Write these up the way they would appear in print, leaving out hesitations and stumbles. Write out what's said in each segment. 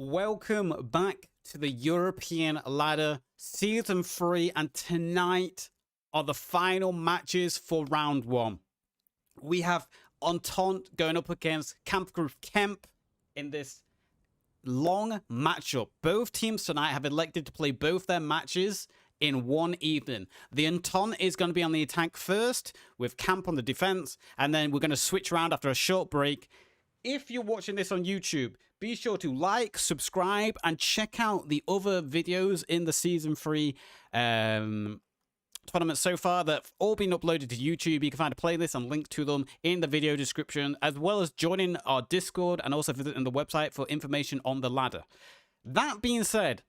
welcome back to the European Ladder Season 3, and tonight are the final matches for Round 1. We have Entente going up against Kampfgruppe Kempf in this long matchup. Both teams tonight have elected to play both their matches in one evening. The Entente is going to be on the attack first, with Kempf on the defense, and then we're going to switch around after a short break. If you're watching this on YouTube, be sure to like, subscribe, and check out the other videos in the Season 3 tournament so far that have all been uploaded to YouTube. You can find a playlist and link to them in the video description, as well as joining our Discord and also visiting the website for information on the ladder. That being said,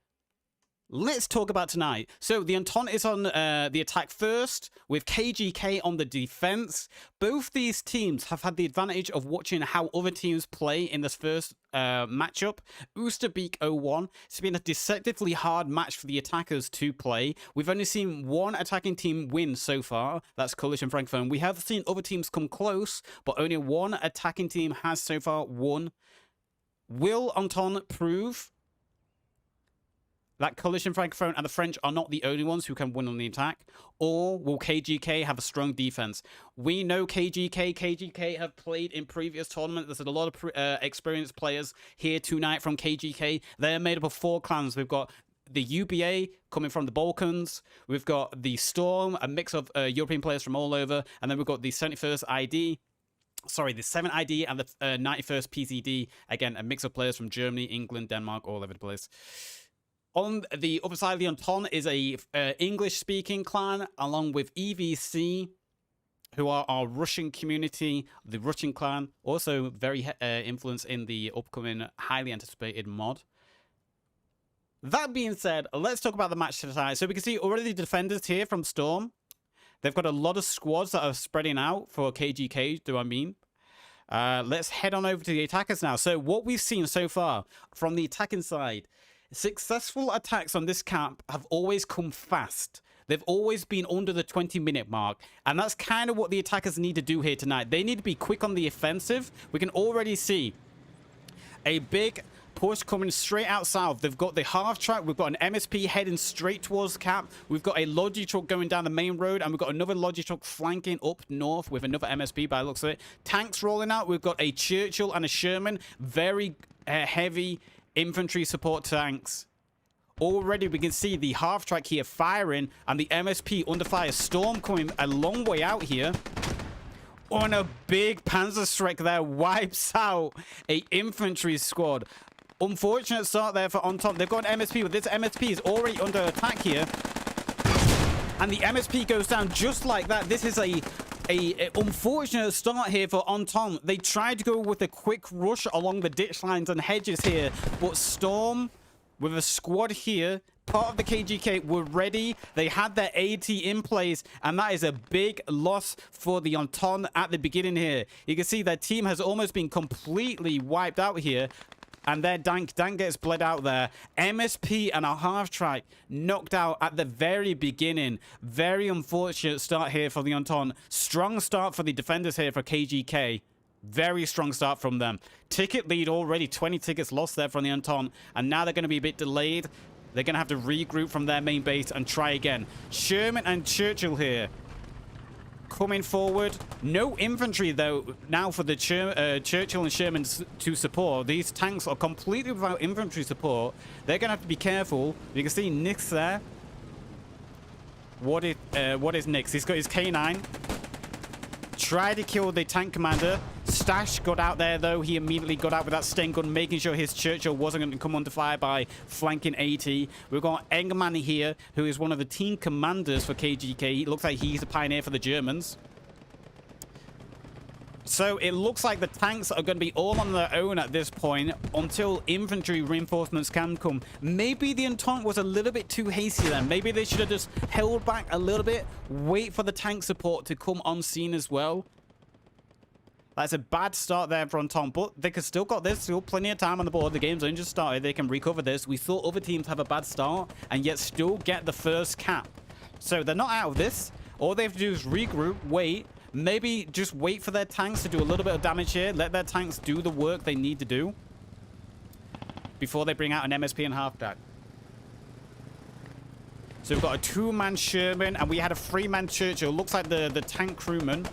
let's talk about tonight. So the Entente is on the attack first, with KGK on the defense. Both these teams have had the advantage of watching how other teams play in this first matchup. Oosterbeek 0-1. It's been a deceptively hard match for the attackers to play. We've only seen one attacking team win so far. That's Coalition Francophone. We have seen other teams come close, but only one attacking team has so far won. Will Entente prove that Coalition Francophone and the French are not the only ones who can win on the attack? Or will KGK have a strong defense? We know KGK have played in previous tournaments. There's a lot of experienced players here tonight from KGK. They're made up of 4 clans. We've got the UBA coming from the Balkans. We've got the Storm, a mix of European players from all over. And then we've got the 71st ID. Sorry, the 7 ID and the 91st PCD. Again, a mix of players from Germany, England, Denmark, all over the place. On the other side of the Entente is a English-speaking clan, along with EVC, who are our Russian community, the Russian clan, also very influenced in the upcoming, highly anticipated mod. That being said, let's talk about the match tonight. So we can see already the defenders here from Storm. They've got a lot of squads that are spreading out for KGK, do I mean? Let's head on over to the attackers now. So what we've seen so far from the attacking side, successful attacks on this camp have always come fast. They've always been under the 20-minute mark. And that's kind of what the attackers need to do here tonight. They need to be quick on the offensive. We can already see a big push coming straight out south. They've got the half track. We've got an MSP heading straight towards the camp. We've got a Logi truck going down the main road. And we've got another Logi truck flanking up north with another MSP by the looks of it. Tanks rolling out. We've got a Churchill and a Sherman. Very heavy infantry support tanks. Already we can see the half track here firing and the MSP under fire. Storm coming a long way out here. On a big panzer strike there, wipes out a infantry squad. Unfortunate start there for Entente. They've got an MSP, but this MSP is already under attack here. And the MSP goes down just like that. This is a unfortunate start here for Entente. They tried to go with a quick rush along the ditch lines and hedges here, but Storm with a squad here, part of the KGK, were ready. They had their AT in place, and that is a big loss for the Entente at the beginning here. You can see their team has almost been completely wiped out here. And their Dank gets bled out there. MSP and a half-track knocked out at the very beginning. Very unfortunate start here for the Entente. Strong start for the defenders here for KGK. Very strong start from them. Ticket lead already. 20 tickets lost there from the Entente. And now they're going to be a bit delayed. They're going to have to regroup from their main base and try again. Sherman and Churchill here coming forward. No infantry though now for the Churchill and Sherman to support. These tanks are completely without infantry support. They're gonna have to be careful. You can see Nix there. What is Nix? He's got his K9. Tried to kill the tank commander. Stash got out there though. He immediately got out with that Sten gun, making sure his Churchill wasn't going to come under fire by flanking AT. We've got Engerman here, who is one of the team commanders for KGK. It looks like he's a pioneer for the Germans. So it looks like the tanks are going to be all on their own at this point until infantry reinforcements can come. Maybe the Entente was a little bit too hasty then. Maybe they should have just held back a little bit, wait for the tank support to come on scene as well. That's a bad start there for Entente, but they could still got this. Still plenty of time on the board. The game's only just started. They can recover this. We saw other teams have a bad start and yet still get the first cap. So they're not out of this. All they have to do is regroup, wait, maybe just wait for their tanks to do a little bit of damage here. Let their tanks do the work they need to do. before they bring out an MSP and halfback. So we've got a 2-man Sherman, and we had a 3-man Churchill. Looks like the tank crewman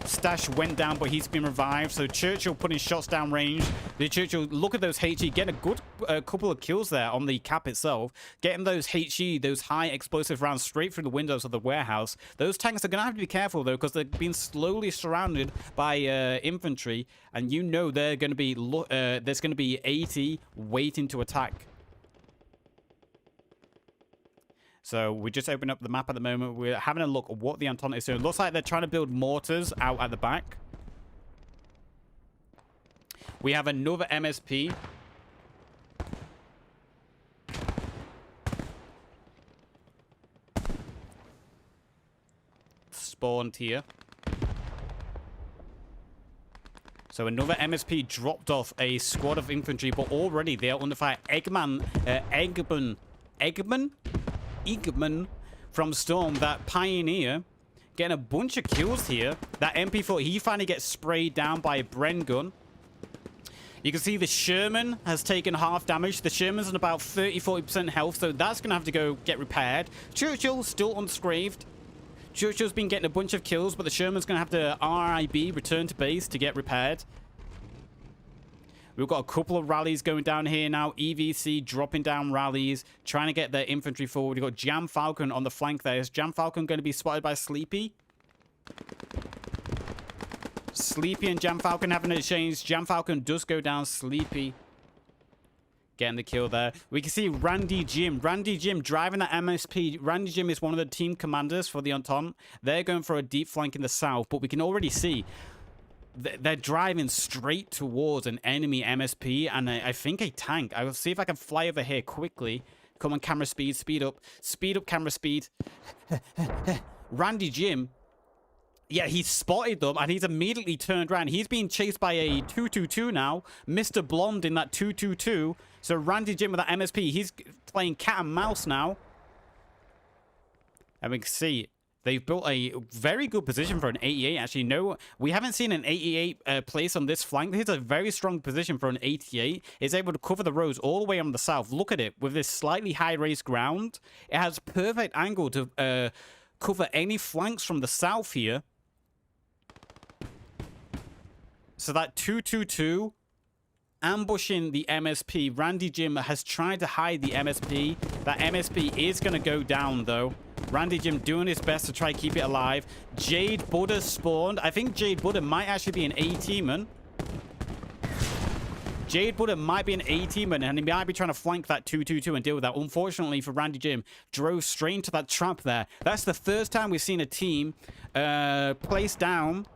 stash went down, but he's been revived. So Churchill putting shots down range. The Churchill, look at those HE, getting a good couple of kills there on the cap itself. Getting those HE, those high explosive rounds straight through the windows of the warehouse. Those tanks are going to have to be careful, though, because they've been slowly surrounded by infantry. And you know they're going to be, there's going to be 80 waiting to attack. So we just opened up the map at the moment. We're having a look at what the Entente is doing. It looks like they're trying to build mortars out at the back. We have another MSP. Spawned here. So another MSP dropped off a squad of infantry, but already they are under fire. Eggman from Storm, that Pioneer, getting a bunch of kills here. That MP4, he finally gets sprayed down by a Bren gun. You can see the Sherman has taken half damage. The Sherman's on about 30-40% health, so that's going to have to go get repaired. Churchill still unscathed. Churchill's been getting a bunch of kills, but the Sherman's going to have to RIB, return to base, to get repaired. We've got a couple of rallies going down here now. EVC dropping down rallies, trying to get their infantry forward. We've got Jam Falcon on the flank there. Is Jam Falcon going to be spotted by Sleepy? Sleepy and Jam Falcon having an exchange. Jam Falcon does go down. Sleepy getting the kill there. We can see Randy Jim. Randy Jim driving that MSP. Randy Jim is one of the team commanders for the Entente. They're going for a deep flank in the south, but we can already see they're driving straight towards an enemy MSP and I think a tank. I will see if I can fly over here quickly. Come on, camera speed. Speed up. Speed up, camera speed. Randy Jim. Yeah, he spotted them and he's immediately turned around. He's being chased by a 222 now. Mr. Blonde in that 222. So Randy Jim with that MSP. He's playing cat and mouse now. And we can see they've built a very good position for an 88. Actually, no, we haven't seen an 88 place on this flank. This is a very strong position for an 88. It's able to cover the roads all the way on the south. Look at it. With this slightly high-raised ground, it has perfect angle to cover any flanks from the south here. So that 222 ambushing the MSP. Randy Jim has tried to hide the MSP. That MSP is going to go down, though. Randy Jim doing his best to try to keep it alive. Jade Buddha spawned. I think Jade Buddha might actually be an A-teaman. Jade Buddha might be an A-teaman, and he might be trying to flank that 222 and deal with that. Unfortunately for Randy Jim, drove straight into that trap there. That's the first time we've seen a team place down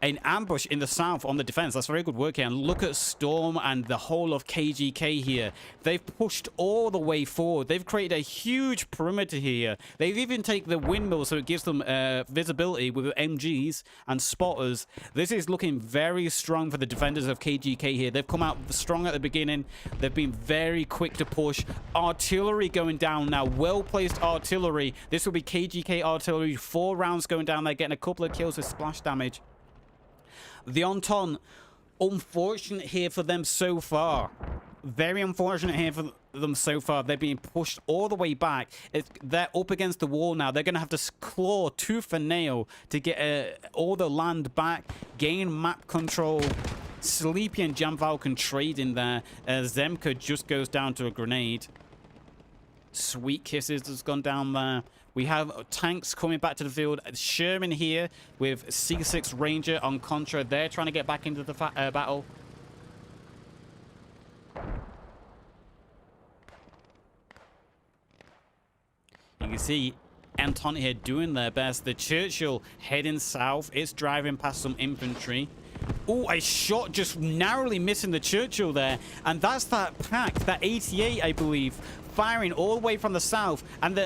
an ambush in the south on the defense. That's very good work here. And look at Storm and the whole of KGK here. They've pushed all the way forward. They've created a huge perimeter here. They've even taken the windmill so it gives them visibility with MGs and spotters. This is looking very strong for the defenders of KGK here. They've come out strong at the beginning. They've been very quick to push. Artillery going down now. Well-placed artillery. This will be KGK artillery. 4 rounds going down there, getting a couple of kills with splash damage. The Entente, unfortunate here for them so far. Very unfortunate here for them so far. They're being pushed all the way back. They're up against the wall now. They're going to have to claw tooth and nail to get all the land back, gain map control. Sleepy and Jam Falcon trade in there. Zemka just goes down to a grenade. Sweet Kisses has gone down there. We have tanks coming back to the field. Sherman here with C6 Ranger on Contra. They're trying to get back into the battle. You can see Entente here doing their best. The Churchill heading south. It's driving past some infantry. Oh, a shot just narrowly missing the Churchill there. And that's that pack, that 88, I believe, firing all the way from the south. And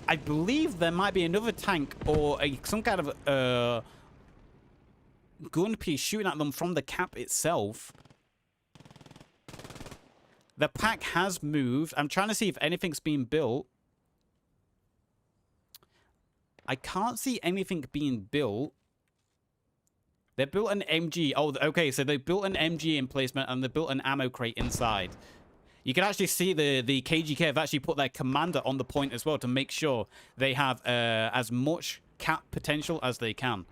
I believe there might be another tank or some kind of gun piece shooting at them from the cap itself. The pack has moved. I'm trying to see if anything's been built. I can't see anything being built. They built an MG. Oh, okay, so they built an MG emplacement and they built an ammo crate inside. You can actually see the KGK have actually put their commander on the point as well to make sure they have as much cap potential as they can.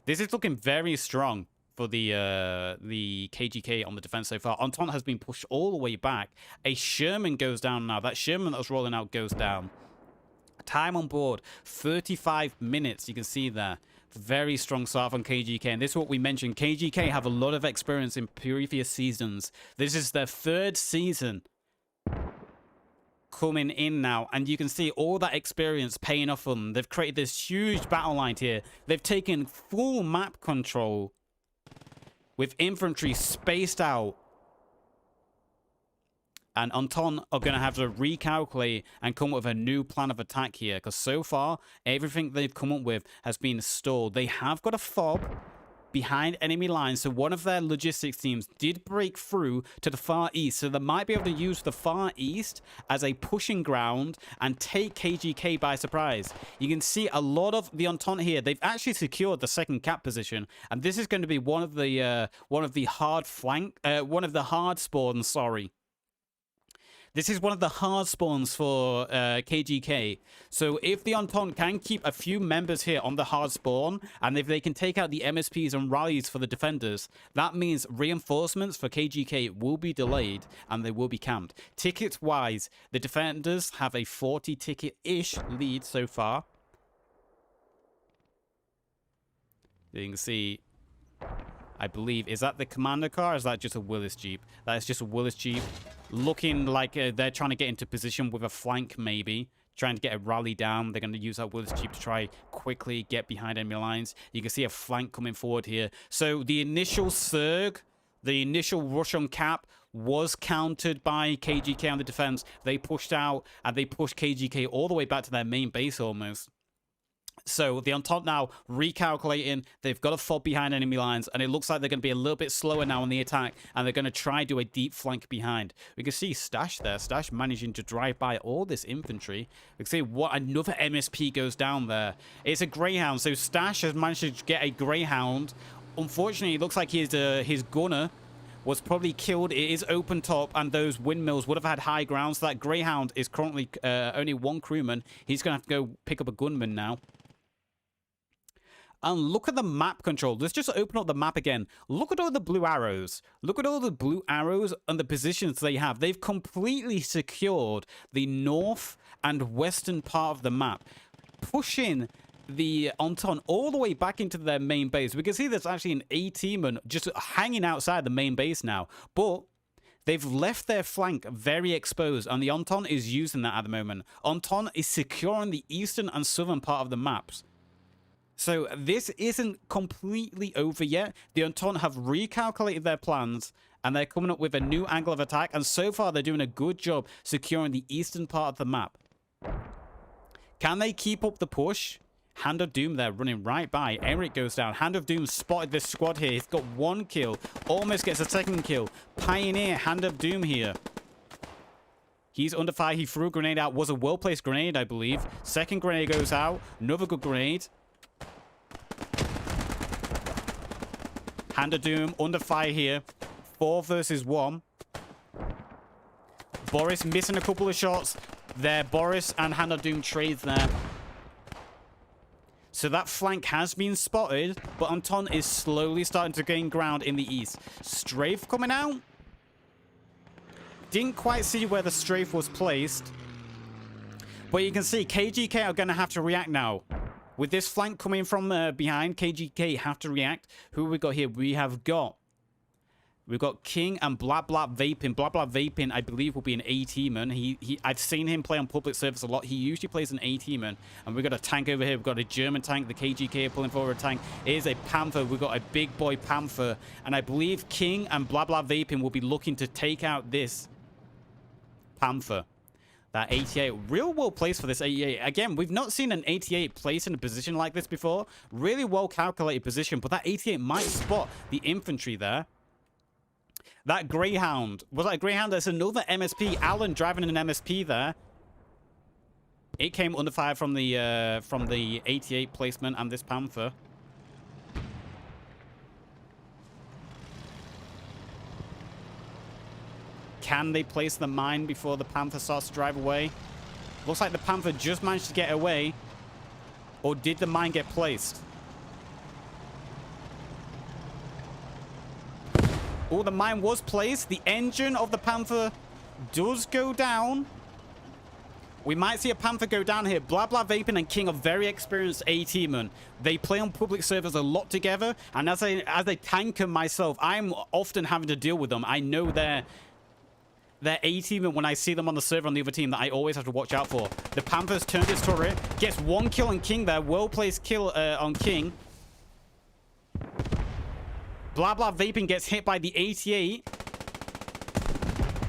This is looking very strong for the KGK on the defense so far. Entente has been pushed all the way back. A Sherman goes down now. That Sherman that was rolling out goes down. Time on board, 35 minutes. You can see there. Very strong start from KGK. And this is what we mentioned. KGK have a lot of experience in previous seasons. This is their 3rd season coming in now. And you can see all that experience paying off for them. They've created this huge battle line here. They've taken full map control with infantry spaced out. And Entente are going to have to recalculate and come up with a new plan of attack here. Because so far, everything they've come up with has been stalled. They have got a fob behind enemy lines. So one of their logistics teams did break through to the far east. So they might be able to use the far east as a pushing ground and take KGK by surprise. You can see a lot of the Entente here. They've actually secured the 2nd cap position. And this is going to be one of the hard spawns, sorry. This is one of the hard spawns for KGK. So if the Entente can keep a few members here on the hard spawn, and if they can take out the MSPs and rallies for the defenders, that means reinforcements for KGK will be delayed and they will be camped. Tickets-wise, the defenders have a 40-ticket-ish lead so far. You can see, I believe, is that the commander car or is that just a Willis Jeep? That is just a Willis Jeep. Looking like they're trying to get into position with a flank, maybe. Trying to get a rally down. They're going to use that Willis Jeep to try quickly get behind enemy lines. You can see a flank coming forward here. So the initial surge, the initial rush on cap was countered by KGK on the defense. They pushed out and they pushed KGK all the way back to their main base almost. So the Entente now recalculating. They've got a fob behind enemy lines, and it looks like they're going to be a little bit slower now on the attack, and they're going to try do a deep flank behind. We can see Stash there. Stash managing to drive by all this infantry. We can see what another MSP goes down there. It's a Greyhound. So Stash has managed to get a Greyhound. Unfortunately, it looks like his gunner was probably killed. It is open top, and those windmills would have had high ground. So that Greyhound is currently only 1 crewman. He's going to have to go pick up a gunman now. And look at the map control. Let's just open up the map again. Look at all the blue arrows. Look at all the blue arrows and the positions they have. They've completely secured the north and western part of the map, pushing the Entente all the way back into their main base. We can see there's actually an A-teamer just hanging outside the main base now. But they've left their flank very exposed, and the Entente is using that at the moment. Entente is securing the eastern and southern part of the maps. So this isn't completely over yet. The Entente have recalculated their plans, and they're coming up with a new angle of attack. And so far, they're doing a good job securing the eastern part of the map. Can they keep up the push? Hand of Doom there running right by. Eric goes down. Hand of Doom spotted this squad here. He's got 1 kill. Almost gets a 2nd kill. Pioneer, Hand of Doom here. He's under fire. He threw a grenade out. Was a well-placed grenade, I believe. 2nd grenade goes out. Another good grenade. Hand of Doom under fire here. 4 versus 1. Boris missing a couple of shots. There, Boris and Hand of Doom trades there. So that flank has been spotted, but Entente is slowly starting to gain ground in the east. Strafe coming out. Didn't quite see where the strafe was placed. But you can see KGK are going to have to react now. With this flank coming from behind, KGK have to react. Who we got here? We've got King and Blah Blah Vaping. Blah Blah Vaping, I believe, will be an A-teamer. I've seen him play on public service a lot. He usually plays an A-teamer. And we've got a tank over here. We've got a German tank. The KGK are pulling forward a tank. It is a Panther. We've got a big boy Panther. And I believe King and Blah Blah Vaping will be looking to take out this Panther. That 88, real well placed for this 88. Again, we've not seen an 88 placed in a position like this before. Really well calculated position, but that 88 might spot the infantry there. That Greyhound, was that a Greyhound? There's another MSP. Alan driving an MSP there. It came under fire from the 88 placement and this Panther. Can they place the mine before the Panther starts to drive away? Looks like the Panther just managed to get away. Or did the mine get placed? Oh, the mine was placed. The engine of the Panther does go down. We might see a Panther go down here. Blah Blah Vaping and King are very experienced A-teammen. They play on public servers a lot together. And as a tanker myself, I'm often having to deal with them. I know they're A-teammen when I see them on the server on the other team that I always have to watch out for. The Panther's turned his turret. Gets one kill on King there. Well-placed kill on King. Blah Blah Vaping gets hit by the 88.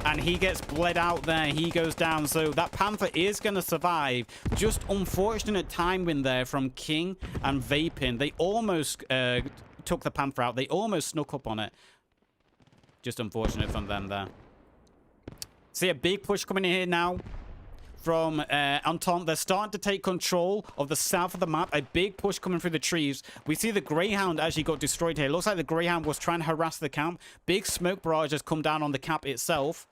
And he gets bled out there. He goes down. So that Panther is going to survive. Just unfortunate timing there from King and Vaping. They almost took the Panther out. They almost snuck up on it. Just unfortunate from them there. See a big push coming in here now from Entente. They're starting to take control of the south of the map. A big push coming through the trees. We see the Greyhound actually got destroyed here. Looks like the Greyhound was trying to harass the camp. Big smoke barrage has come down on the camp itself.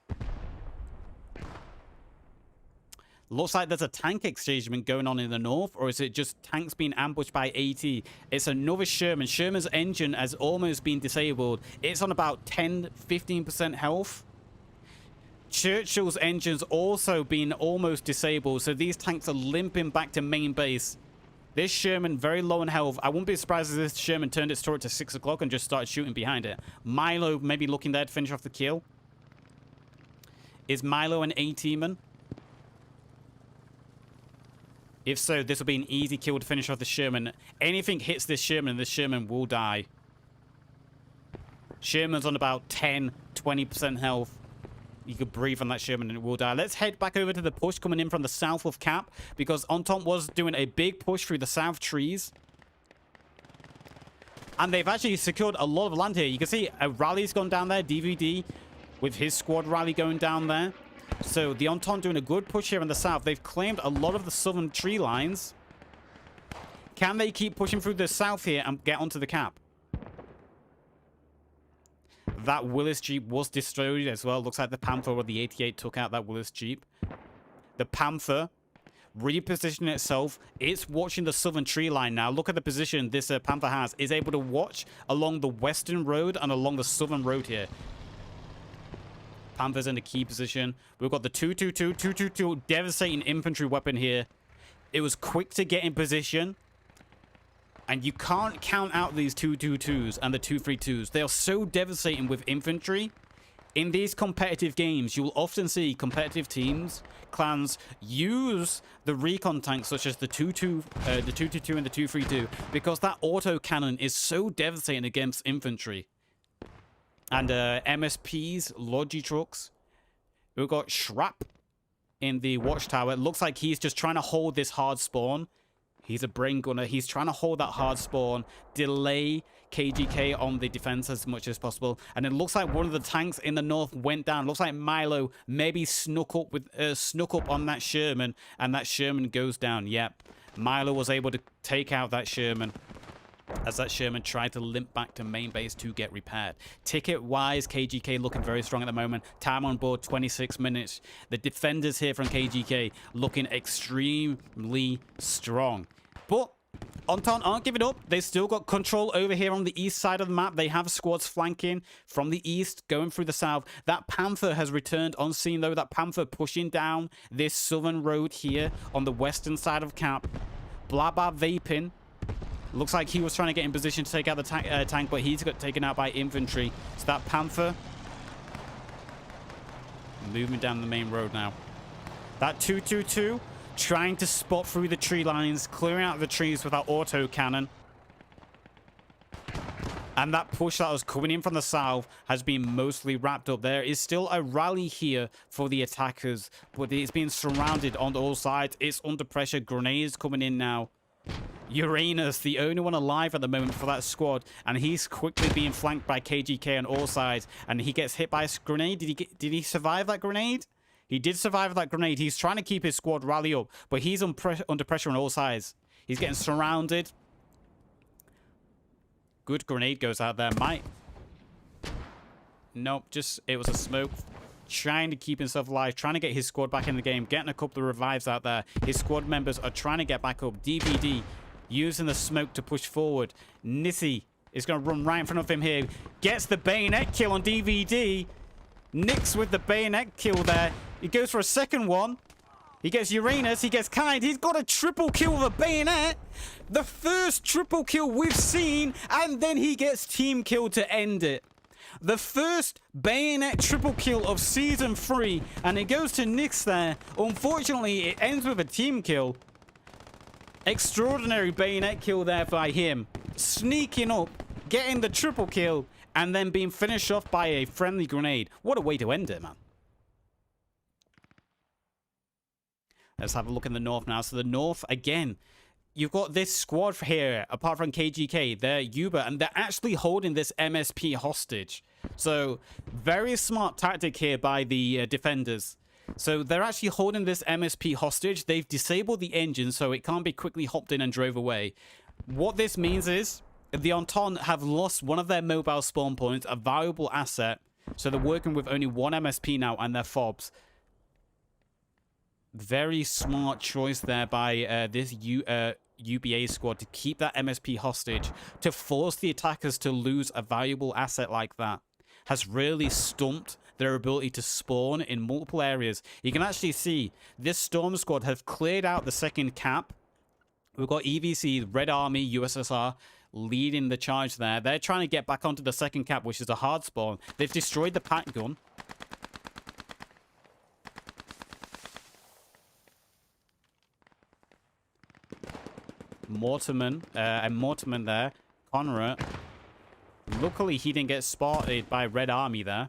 Looks like there's a tank engagement going on in the north, or is it just tanks being ambushed by AT? It's another Sherman. Sherman's engine has almost been disabled. It's on about 10-15% health. Churchill's engine's also been almost disabled, so these tanks are limping back to main base. This Sherman very low in health. I wouldn't be surprised if this Sherman turned its turret to 6 o'clock and just started shooting behind it. Milo maybe looking there to finish off the kill. Is Milo an A-teaman? If so, this will be an easy kill to finish off the Sherman. Anything hits this Sherman, the Sherman will die. Sherman's on about 10-20% health. You could breathe on that Sherman and it will die. Let's head back over to the push coming in from the south of Cap, because Entente was doing a big push through the south trees. And they've actually secured a lot of land here. You can see a rally's gone down there. DVD with his squad rally going down there. So the Entente doing a good push here in the south. They've claimed a lot of the southern tree lines. Can they keep pushing through the south here and get onto the Cap? That Willis Jeep was destroyed as well. Looks like the Panther or the 88 took out that Willis Jeep. The Panther repositioning itself. It's watching the southern tree line now. Look at the position this Panther has. Is able to watch along the western road and along the southern road here. Panther's in the key position. We've got the 222, devastating infantry weapon here. It was quick to get in position. And you can't count out these 222s and the 232s. They are so devastating with infantry. In these competitive games, you will often see competitive teams, clans, use the recon tanks such as the 222 and the 232, because that autocannon is so devastating against infantry. And MSPs, Logi trucks. We've got Shrap in the watchtower. It looks like he's just trying to hold this hard spawn. He's a brain gunner. He's trying to hold that hard spawn, delay KGK on the defense as much as possible. And it looks like one of the tanks in the north went down. Looks like Milo maybe snuck up on that Sherman, and that Sherman goes down. Yep, Milo was able to take out that Sherman as that Sherman tried to limp back to main base to get repaired. Ticket-wise, KGK looking very strong at the moment. Time on board, 26 minutes. The defenders here from KGK looking extremely strong. But Entente aren't giving up. They've still got control over here on the east side of the map. They have squads flanking from the east, going through the south. That Panther has returned on scene, though. That Panther pushing down this southern road here on the western side of Cap. Blah Blah Vaping. Looks like he was trying to get in position to take out the tank, but he's got taken out by infantry. So that Panther moving down the main road now. That 222 trying to spot through the tree lines, clearing out the trees with that auto cannon. And that push that was coming in from the south has been mostly wrapped up. There is still a rally here for the attackers, but it's being surrounded on all sides. It's under pressure. Grenades coming in now. Uranus, the only one alive at the moment for that squad, and he's quickly being flanked by KGK on all sides, and he gets hit by a grenade. Did he survive that grenade? He did survive that grenade. He's trying to keep his squad rally up, but he's under pressure on all sides. He's getting surrounded. Good grenade goes out there. Nope, just it was a smoke. trying to keep himself alive, trying to get his squad back in the game, getting a couple of revives out there. His squad members are trying to get back up. DVD using the smoke to push forward. Nissy is going to run right in front of him here. Gets the bayonet kill on DVD. Nix with the bayonet kill there. He goes for a second one. He gets Uranus. He gets Kind. He's got a triple kill with a bayonet. The first triple kill we've seen. And then he gets team kill to end it. The first bayonet triple kill of Season 3. And it goes to Nix there. Unfortunately, it ends with a team kill. Extraordinary bayonet kill there by him. Sneaking up, getting the triple kill, and then being finished off by a friendly grenade. What a way to end it, man. Let's have a look in the north now. So the north, again, you've got this squad here, apart from KGK, they're Uber, and they're actually holding this MSP hostage. So, very smart tactic here by the defenders. So, they're actually holding this MSP hostage. They've disabled the engine, so it can't be quickly hopped in and drove away. What this means is, the Entente have lost one of their mobile spawn points, a valuable asset. So, they're working with only one MSP now, and their FOBs. Very smart choice there by this UBA squad to keep that MSP hostage, to force the attackers to lose a valuable asset like that. Has really stumped their ability to spawn in multiple areas. You can actually see this Storm squad have cleared out the second cap. We've got EVC, Red Army, USSR leading the charge there. They're trying to get back onto the second cap, which is a hard spawn. They've destroyed the pack gun. Mortimer there. Conrad. Luckily, he didn't get spotted by Red Army there.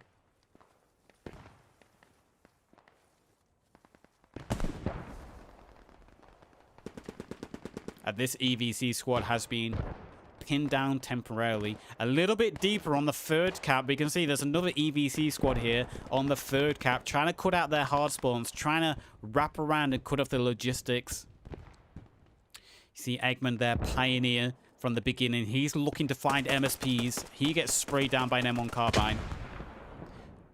This EVC squad has been pinned down temporarily. A little bit deeper on the third cap, we can see there's another EVC squad here on the third cap, trying to cut out their hard spawns, trying to wrap around and cut off the logistics. You see Eggman there, Pioneer from the beginning. He's looking to find MSPs. He gets sprayed down by an M1 carbine.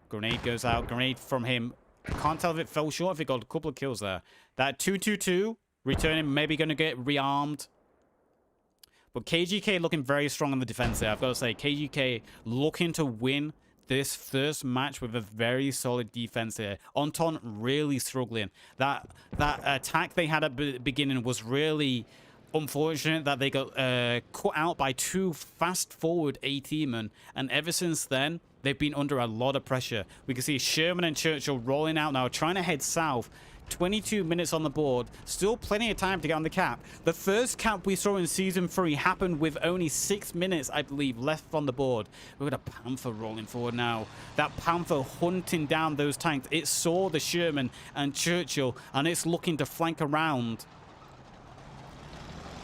Grenade goes out. Grenade from him. Can't tell if it fell short, if it got a couple of kills there. That 222 returning, maybe going to get rearmed. But KGK looking very strong on the defense there. I've got to say, KGK looking to win this first match with a very solid defense here. Entente really struggling. That attack they had at the beginning was really unfortunate, that they got cut out by two fast forward AT-men, and ever since then they've been under a lot of pressure. We can see Sherman and Churchill rolling out now, trying to head south. 22 minutes on the board, still plenty of time to get on the cap. The first cap we saw in Season 3 happened with only 6 minutes, I believe, left on the board. We've got a Panther rolling forward now. That Panther hunting down those tanks. It saw the Sherman and Churchill, and it's looking to flank around.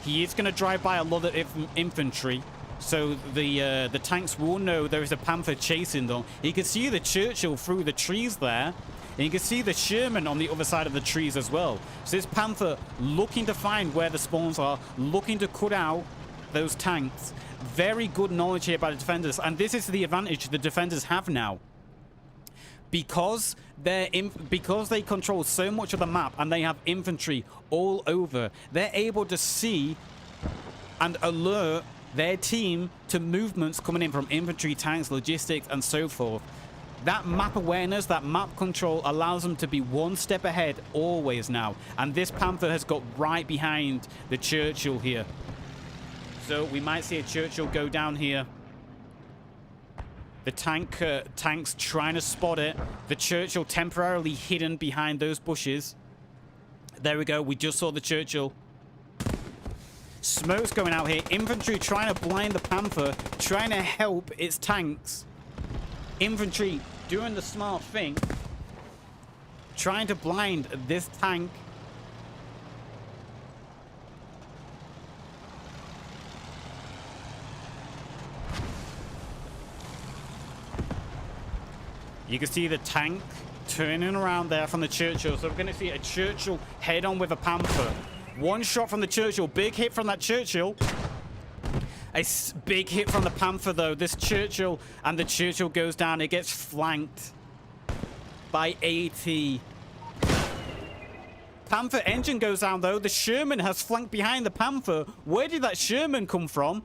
He is going to drive by a lot of infantry, so the tanks will know there is a Panther chasing them. You can see the Churchill through the trees there. And you can see the Sherman on the other side of the trees as well. So this Panther looking to find where the spawns are, looking to cut out those tanks. Very good knowledge here by the defenders. And this is the advantage the defenders have now. Because they control so much of the map and they have infantry all over, they're able to see and alert their team to movements coming in from infantry, tanks, logistics, and so forth. That map awareness, that map control allows them to be one step ahead always now. And this Panther has got right behind the Churchill here. So we might see a Churchill go down here. The tanks trying to spot it. The Churchill temporarily hidden behind those bushes. There we go. We just saw the Churchill. Smoke's going out here. Infantry trying to blind the Panther, trying to help its tanks. Infantry doing the smart thing, trying to blind this tank. You can see the tank turning around there from the Churchill. So we're going to see a Churchill head on with a Panther. One shot from the Churchill. Big hit from that Churchill. A big hit from the Panther, though. This Churchill, and the Churchill goes down. It gets flanked. by 80. Panther engine goes down, though. The Sherman has flanked behind the Panther. Where did that Sherman come from?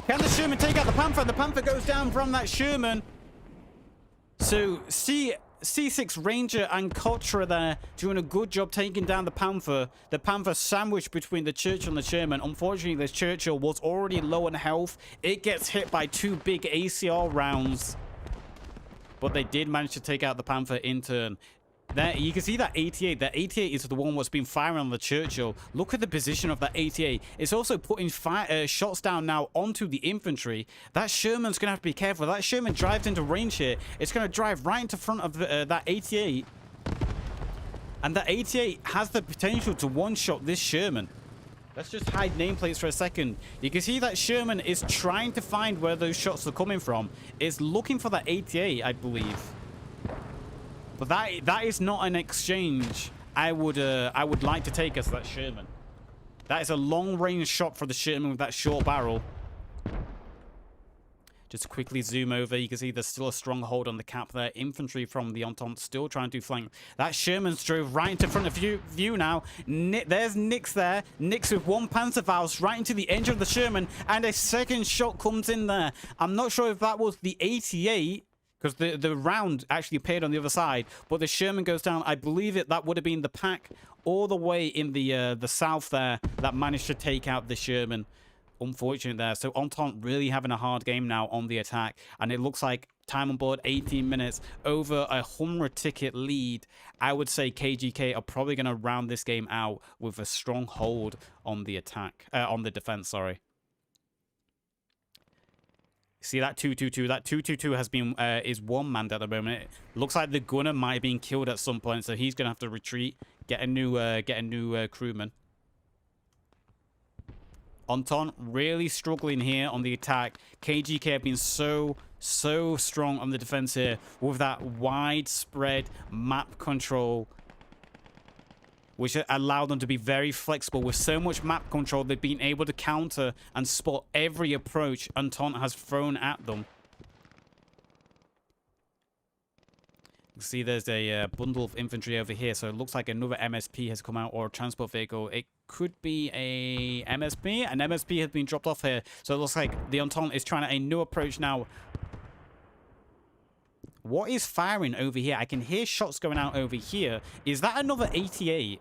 Can the Sherman take out the Panther? The Panther goes down from that Sherman. So, C6 Ranger and Kotra there doing a good job taking down the Panther. The Panther sandwiched between the Churchill and the Sherman. Unfortunately, the Churchill was already low on health. It gets hit by 2 big ACR rounds. But they did manage to take out the Panther in turn. There, you can see that 88. That 88 is the one what's been firing on the Churchill. Look at the position of that 88. It's also putting shots down now onto the infantry. That Sherman's going to have to be careful. That Sherman drives into range here. It's going to drive right into front of that 88. And that 88 has the potential to one-shot this Sherman. Let's just hide nameplates for a second. You can see that Sherman is trying to find where those shots are coming from. It's looking for that 88, I believe. But that is not an exchange I would like to take as that Sherman. That is a long-range shot for the Sherman with that short barrel. Just quickly zoom over. You can see there's still a strong hold on the cap there. Infantry from the Entente still trying to flank. That Sherman's drove right into front of view now. There's Nix there. Nix with 1 Panzerfaust right into the engine of the Sherman. And a second shot comes in there. I'm not sure if that was the 88. Because the round actually appeared on the other side. But the Sherman goes down. I believe that would have been the pack all the way in the south there that managed to take out the Sherman. Unfortunate there. So Entente really having a hard game now on the attack. And it looks like time on board 18 minutes over a 100 ticket lead. I would say KGK are probably going to round this game out with a strong hold on the attack. On the defense, sorry. See that 222? That 222 has been is one-manned at the moment. It looks like the gunner might have been killed at some point, so he's gonna have to retreat, get a new crewman. Entente really struggling here on the attack. KGK have been so strong on the defense here with that widespread map control, which allowed them to be very flexible. With so much map control, they've been able to counter and spot every approach Entente has thrown at them. You can see there's a bundle of infantry over here, so it looks like another MSP has come out, or a transport vehicle. It could be a MSP. An MSP has been dropped off here, so it looks like the Entente is trying a new approach now. What is firing over here? I can hear shots going out over here. Is that another 88?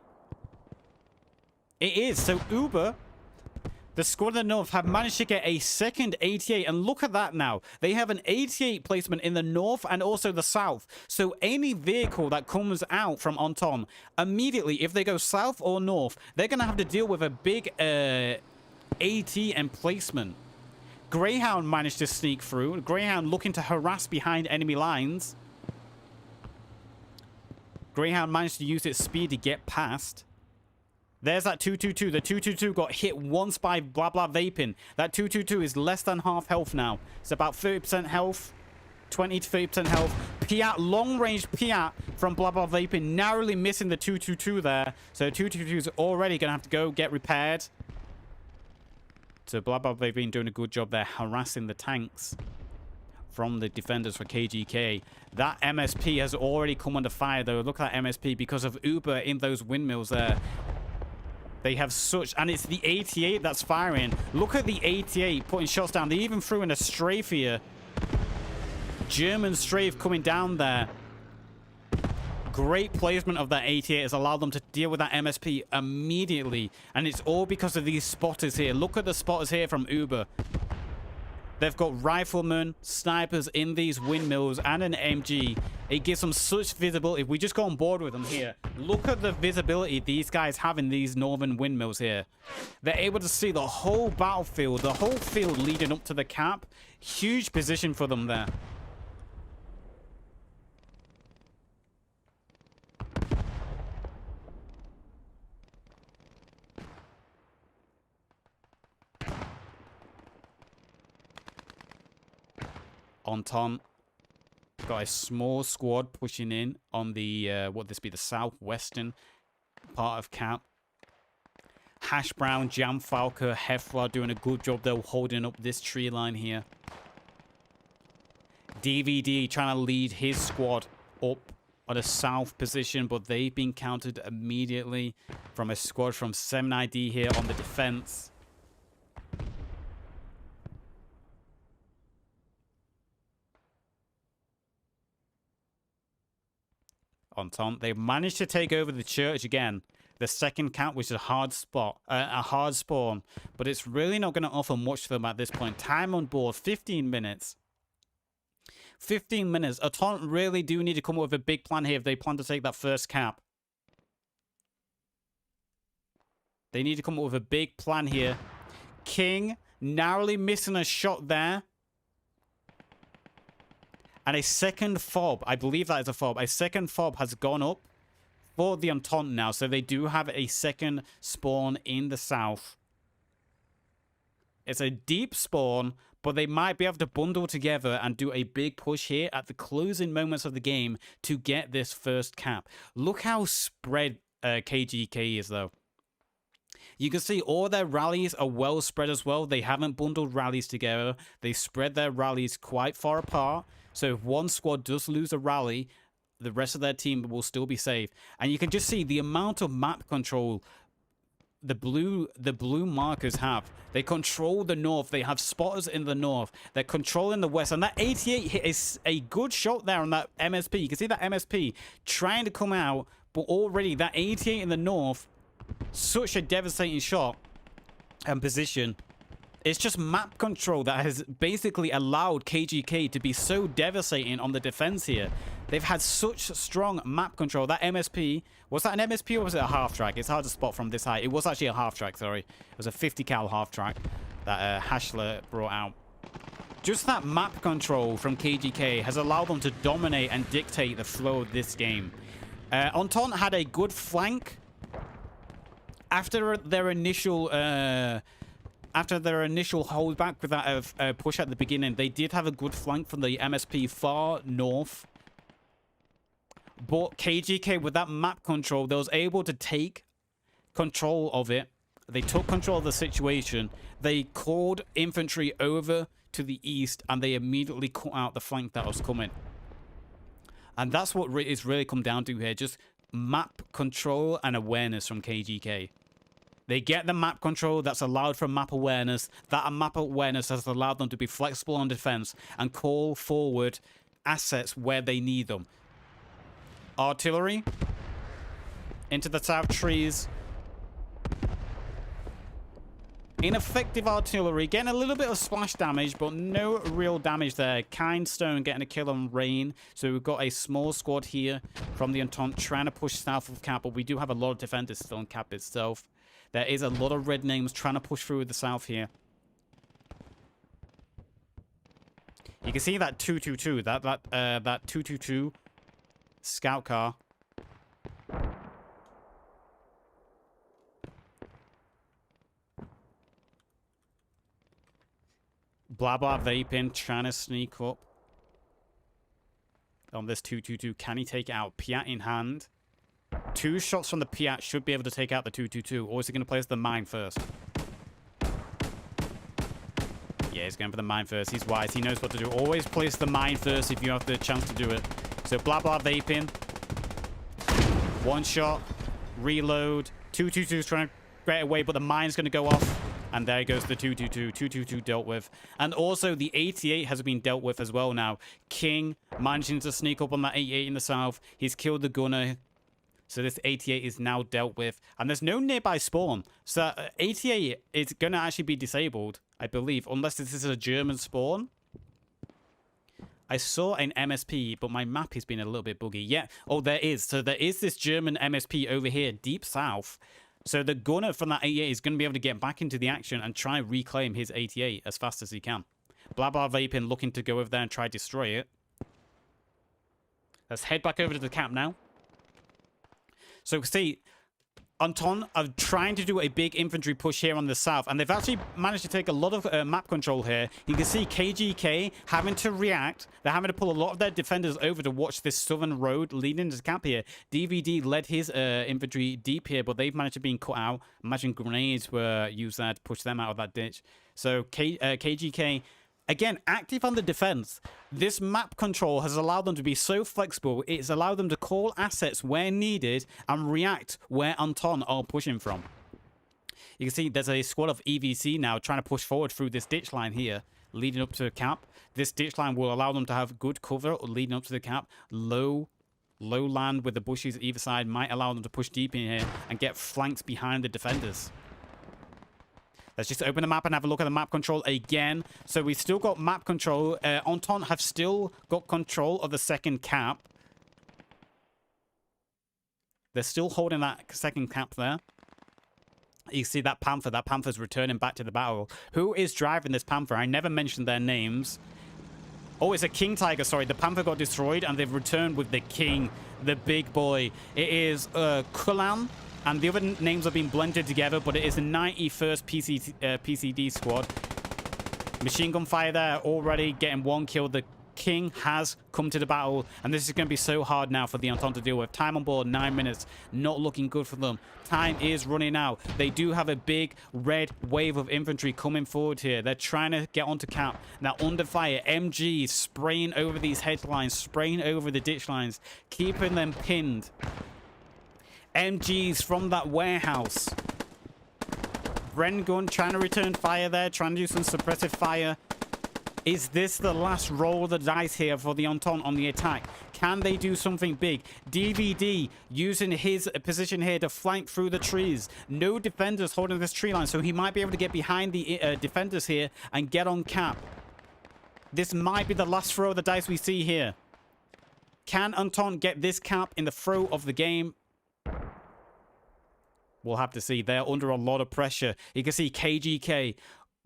It is. So Uber, the squad of the North, have managed to get a second 88. And look at that now. They have an 88 placement in the North and also the South. So any vehicle that comes out from Entente, immediately, if they go South or North, they're going to have to deal with a big AT emplacement. Greyhound managed to sneak through. Greyhound looking to harass behind enemy lines. Greyhound managed to use its speed to get past. There's that 222. The 222 got hit once by blah blah vaping. That 222 is less than half health now. It's about 30% health. 20 to 30% health. Piat, long range Piat from blah blah vaping, narrowly missing the 222 there. So 222 is already going to have to go get repaired. So blah blah they've been doing a good job there harassing the tanks from the defenders for KGK. That MSP has already come under fire though. Look at that MSP because of Uber in those windmills there. They have such... And it's the 88 that's firing. Look at the 88 putting shots down. They even threw in a strafe here. German strafe coming down there. Great placement of that 88 has allowed them to deal with that MSP immediately. And it's all because of these spotters here. Look at the spotters here from Uber. They've got riflemen, snipers in these windmills and an MG. It gives them such visibility. If we just go on board with them here, look at the visibility these guys have in these northern windmills here. They're able to see the whole battlefield, the whole field leading up to the cap. Huge position for them there. Entente got a small squad pushing in on the what this be the southwestern part of cap. Hash Brown, Jam Falco, Hefra doing a good job though holding up this tree line here. DVD trying to lead his squad up on a south position, but they've been countered immediately from a squad from 7ID here on the defense. Entente, they've managed to take over the church again. The second camp, which is a hard spawn, but it's really not going to offer much to them at this point. Time on board, 15 minutes. 15 minutes. Entente really do need to come up with a big plan here if they plan to take that first cap. They need to come up with a big plan here. King narrowly missing a shot there. And a second fob, I believe that is a fob. A second fob has gone up for the Entente now. So they do have a second spawn in the south. It's a deep spawn, but they might be able to bundle together and do a big push here at the closing moments of the game to get this first cap. Look how spread KGK is, though. You can see all their rallies are well spread as well. They haven't bundled rallies together. They spread their rallies quite far apart. So if one squad does lose a rally, the rest of their team will still be safe. And you can just see the amount of map control the blue markers have. They control the north. They have spotters in the north. They're controlling the west. And that 88 hit is a good shot there on that MSP. You can see that MSP trying to come out, but already that 88 in the north, such a devastating shot and position. It's just map control that has basically allowed KGK to be so devastating on the defense here. They've had such strong map control. That MSP, was that an MSP or was it a half track? It's hard to spot from this height. It was actually a half track, sorry. It was a 50 cal half track that Hashler brought out. Just that map control from KGK has allowed them to dominate and dictate the flow of this game. Entente had a good flank after their initial holdback with that push at the beginning. They did have a good flank from the MSP far north. But KGK, with that map control, they was able to take control of it. They took control of the situation. They called infantry over to the east, and they immediately cut out the flank that was coming. And that's what it's really come down to here. Just map control and awareness from KGK. They get the map control that's allowed for map awareness. That map awareness has allowed them to be flexible on defense and call forward assets where they need them. Artillery into the south trees. Ineffective artillery, getting a little bit of splash damage, but no real damage there. Kindstone getting a kill on Rain. So we've got a small squad here from the Entente trying to push south of Cap, but we do have a lot of defenders still on Cap itself. There is a lot of red names trying to push through with the south here. You can see that 222, that 222 scout car. Blah blah vaping, trying to sneak up on this 222. Can he take it out? Piat in hand. 2 shots from the Piat should be able to take out the 222. Or is he going to place the mine first? Yeah, he's going for the mine first. He's wise. He knows what to do. Always place the mine first if you have the chance to do it. So blah blah vaping. 1 shot. Reload. 222 is trying to get away, but the mine's going to go off. And there goes the 222. 222 dealt with. And also the 88 has been dealt with as well now. King managing to sneak up on that 88 in the south. He's killed the gunner. So this 88 is now dealt with. And there's no nearby spawn. So 88 is going to actually be disabled, I believe. Unless this is a German spawn. I saw an MSP, but my map has been a little bit buggy. Yeah. Oh, there is. So there is this German MSP over here, deep south. So the gunner from that 88 is going to be able to get back into the action and try and reclaim his 88 as fast as he can. Blah blah vaping looking to go over there and try to destroy it. Let's head back over to the camp now. So see, Entente are trying to do a big infantry push here on the south, and they've actually managed to take a lot of map control here. You can see KGK having to react. They're having to pull a lot of their defenders over to watch this southern road leading to the camp here. DVD led his infantry deep here, but they've managed to be cut out. Imagine grenades were used there to push them out of that ditch. So KGK, Again, active on the defense. This map control has allowed them to be so flexible. It's allowed them to call assets where needed and react where Entente are pushing from. You can see there's a squad of EVC now trying to push forward through this ditch line here, leading up to the cap. This ditch line will allow them to have good cover leading up to the cap. Low land with the bushes either side might allow them to push deep in here and get flanked behind the defenders. Let's just open the map and have a look at the map control again. So we've still got map control. Entente have still got control of the second cap. They're still holding that second cap there. You see that Panther. That Panther's returning back to the battle. Who is driving this Panther? I never mentioned their names. Oh, it's a King Tiger. Sorry, the Panther got destroyed and they've returned with the King, the big boy. It is Kulan. And the other names have been blended together, but it is the 91st PCD squad. Machine gun fire there, already getting one kill. The King has come to the battle, and this is going to be so hard now for the Entente to deal with. Time on board, 9 minutes. Not looking good for them. Time is running out. They do have a big red wave of infantry coming forward here. They're trying to get onto cap. Now under fire, MG spraying over these headlines, spraying over the ditch lines, keeping them pinned. MGs from that warehouse. Bren gun trying to return fire there, trying to do some suppressive fire. Is this the last roll of the dice here for the Entente on the attack? Can they do something big? DVD using his position here to flank through the trees. No defenders holding this tree line, so he might be able to get behind the defenders here and get on cap. This might be the last throw of the dice we see here. Can Entente get this cap in the throw of the game? We'll have to see. They're under a lot of pressure. You can see KGK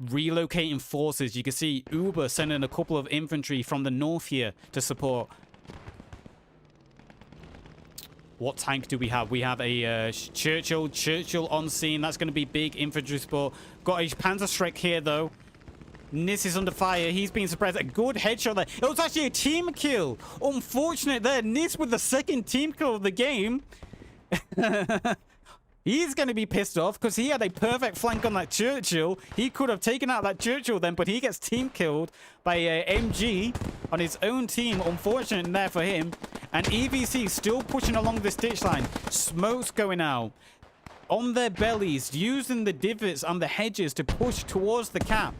relocating forces. You can see Uber sending a couple of infantry from the north here to support. What tank do we have? We have a Churchill on scene. That's going to be big infantry support. Got a Panzerstreck here, though. Nis is under fire. He's being suppressed. A good headshot there. It was actually a team kill. Unfortunate there. Nis with the second team kill of the game. He's going to be pissed off because he had a perfect flank on that Churchill. He could have taken out that Churchill then, but he gets team killed by MG on his own team. Unfortunate there for him. And EVC still pushing along this ditch line. Smoke's going out. On their bellies, using the divots and the hedges to push towards the cap.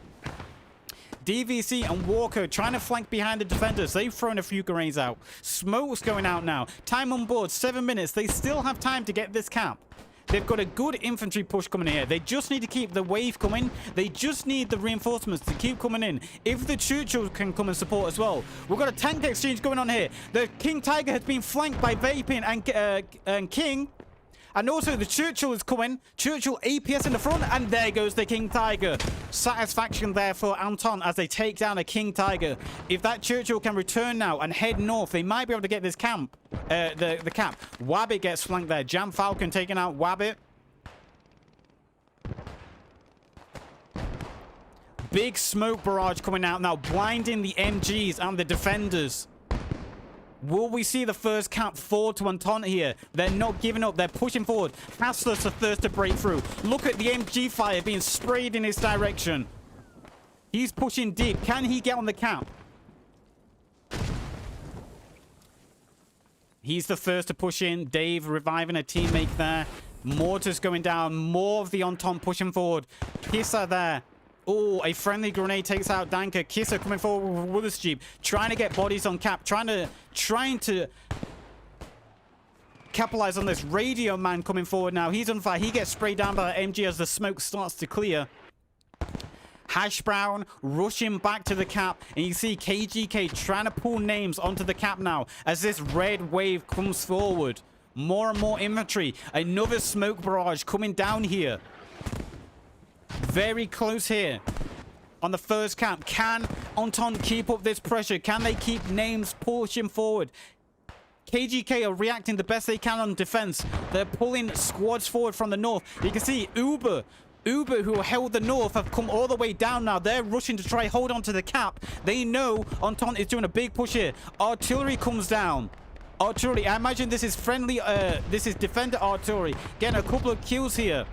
DVC and Walker trying to flank behind the defenders. They've thrown a few grenades out. Smoke's going out now. Time on board, 7 minutes. They still have time to get this cap. They've got a good infantry push coming here. They just need to keep the wave coming. They just need the reinforcements to keep coming in. If the Churchill can come and support as well. We've got a tank exchange going on here. The King Tiger has been flanked by Vaping and King. And also the Churchill is coming. Churchill APS in the front. And there goes the King Tiger. Satisfaction there for Entente as they take down a King Tiger. If that Churchill can return now and head north, they might be able to get this camp. The cap. Wabbit gets flanked there. Jam Falcon taking out Wabbit. Big smoke barrage coming out now, blinding the MGs and the defenders. Will we see the first cap fall to Entente here? They're not giving up. They're pushing forward. Hassler's the first to break through. Look at the MG fire being sprayed in his direction. He's pushing deep. Can he get on the cap? He's the first to push in. Dave reviving a teammate there. Mortars going down. More of the Entente pushing forward. Kissa there. Oh, a friendly grenade takes out Danker. Kisser coming forward with Willis Jeep. Trying to get bodies on cap. Trying to capitalize on this. Radio Man coming forward now. He's on fire. He gets sprayed down by the MG as the smoke starts to clear. Hash Brown rushing back to the cap. And you see KGK trying to pull names onto the cap now as this red wave comes forward. More and more infantry. Another smoke barrage coming down here. Very close here on the first cap. Can Entente keep up this pressure? Can they keep names pushing forward? KGK are reacting the best they can on defense. They're pulling squads forward from the north. You can see Uber, who held the north, have come all the way down now. They're rushing to try hold on to the cap. They know Entente is doing a big push here. Artillery comes down. Artillery, I imagine this is friendly. This is defender artillery. Getting a couple of kills here.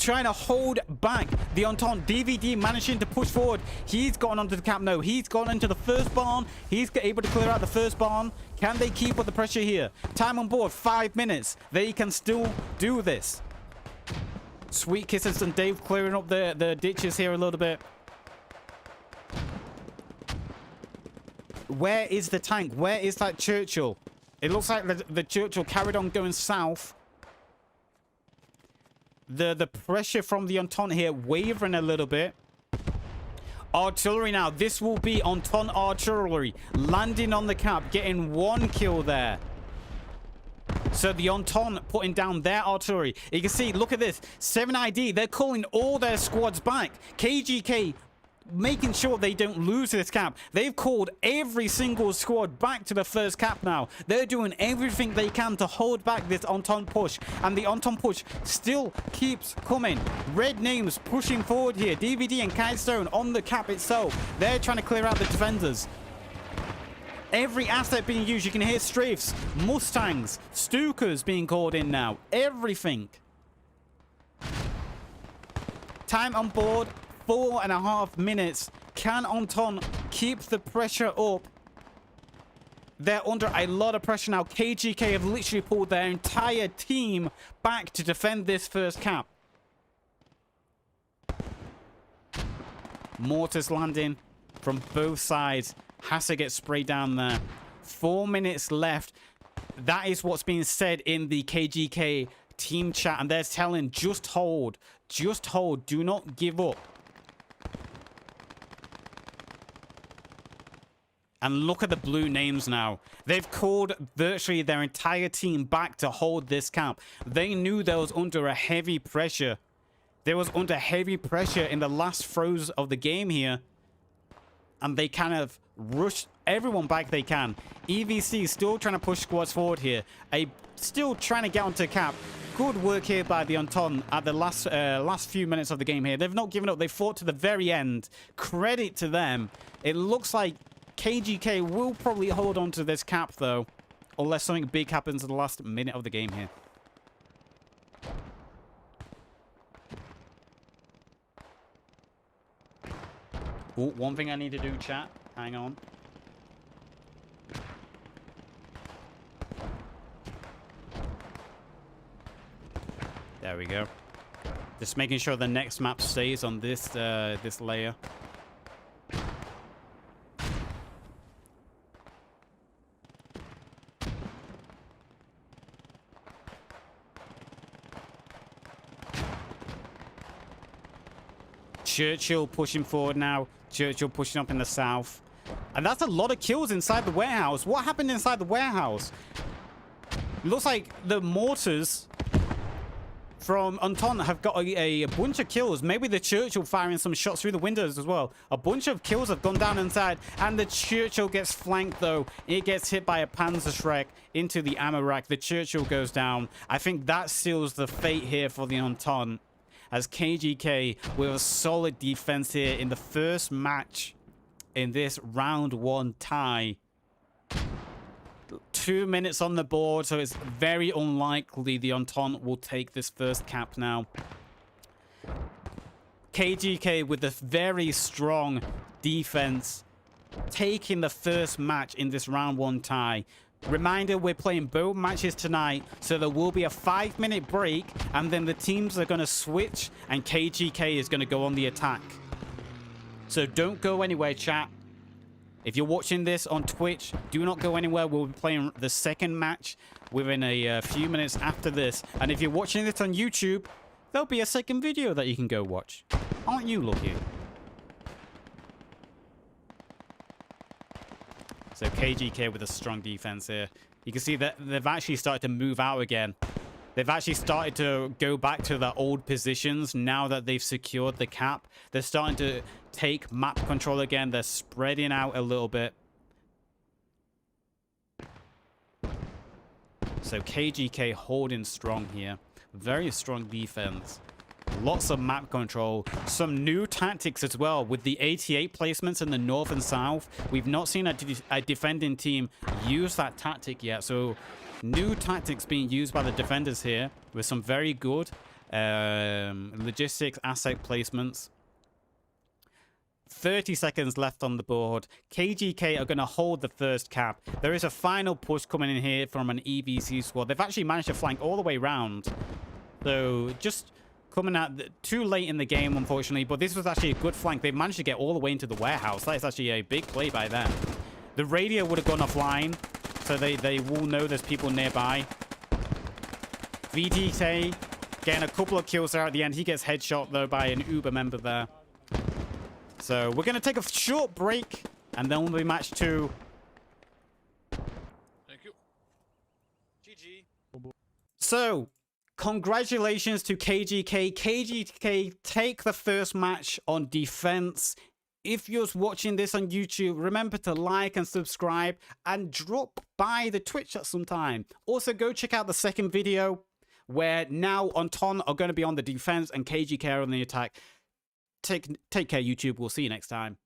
trying to hold back the Entente. DVD managing to push forward. He's gone onto the cap. No, he's gone into the first barn. He's able to clear out the first barn. Can they keep up the pressure here? Time on board, 5 minutes. They can still do this. Sweet kisses and Dave clearing up the ditches here a little bit. Where is the tank? Where is that Churchill? It looks like the Churchill carried on going south. The pressure from the Entente here wavering a little bit. Artillery now. This will be Entente artillery landing on the cap, getting 1 kill there. So the Entente putting down their artillery. You can see, look at this. 7ID, they're calling all their squads back. KGK making sure they don't lose this cap. They've called every single squad back to the first cap now. They're doing everything they can to hold back this Entente push. And the Entente push still keeps coming. Red names pushing forward here. DVD and Kitestone on the cap itself. They're trying to clear out the defenders. Every asset being used. You can hear strafes, Mustangs, Stukas being called in now. Everything. Time on board, 4.5 minutes. Can Entente keep the pressure up? They're under a lot of pressure now. KGK have literally pulled their entire team back to defend this first cap. Mortars landing from both sides. Has to get sprayed down there. 4 minutes left. That is what's being said in the KGK team chat. And they're telling, just hold. Just hold. Do not give up. And look at the blue names now. They've called virtually their entire team back to hold this camp. They knew they was under a heavy pressure. They was under heavy pressure in the last throws of the game here. And they kind of rushed everyone back they can. EVC still trying to push squads forward here. Still trying to get onto cap. Good work here by the Entente at the last few minutes of the game here. They've not given up. They fought to the very end. Credit to them. It looks like KGK will probably hold on to this cap, though. Unless something big happens in the last minute of the game here. Ooh, one thing I need to do, chat. Hang on. There we go. Just making sure the next map stays on this this layer. Churchill pushing forward now. Churchill pushing up in the south. And that's a lot of kills inside the warehouse. What happened inside the warehouse? It looks like the mortars from Entente have got a bunch of kills. Maybe the Churchill firing some shots through the windows as well. A bunch of kills have gone down inside. And the Churchill gets flanked, though. It gets hit by a Panzerschreck into the ammo rack. The Churchill goes down. I think that seals the fate here for the Entente, as KGK with a solid defense here in the first match in this round 1 tie. 2 minutes on the board, so it's very unlikely the Entente will take this first cap now. KGK with a very strong defense, taking the first match in this round 1 tie. Reminder, we're playing both matches tonight, so there will be a 5-minute break, and then the teams are going to switch, and KGK is going to go on the attack. So don't go anywhere, chat. If you're watching this on Twitch, do not go anywhere. We'll be playing the second match within a few minutes after this. And if you're watching this on YouTube, there'll be a second video that you can go watch. Aren't you lucky? So KGK with a strong defense here. You can see that they've actually started to move out again. They've actually started to go back to their old positions now that they've secured the cap. They're starting to take map control again. They're spreading out a little bit. So KGK holding strong here. Very strong defense. Lots of map control. Some new tactics as well with the 88 placements in the north and south. We've not seen a defending team use that tactic yet. So new tactics being used by the defenders here with some very good Logistics, asset placements. 30 seconds left on the board. KGK are going to hold the first cap. There is a final push coming in here from an EVC squad. They've actually managed to flank all the way round. So just coming out too late in the game, unfortunately. But this was actually a good flank. They managed to get all the way into the warehouse. That is actually a big play by them. The radio would have gone offline, so they will know there's people nearby. VTK getting a couple of kills there at the end. He gets headshot, though, by an Uber member there. So we're going to take a short break, and then we'll be match 2. Thank you. GG. So, congratulations to KGK. KGK take the first match on defense. If you're watching this on YouTube, remember to like and subscribe and drop by the Twitch at some time. Also, go check out the second video where now Anton are going to be on the defense and KGK are on the attack. Take care, YouTube. We'll see you next time.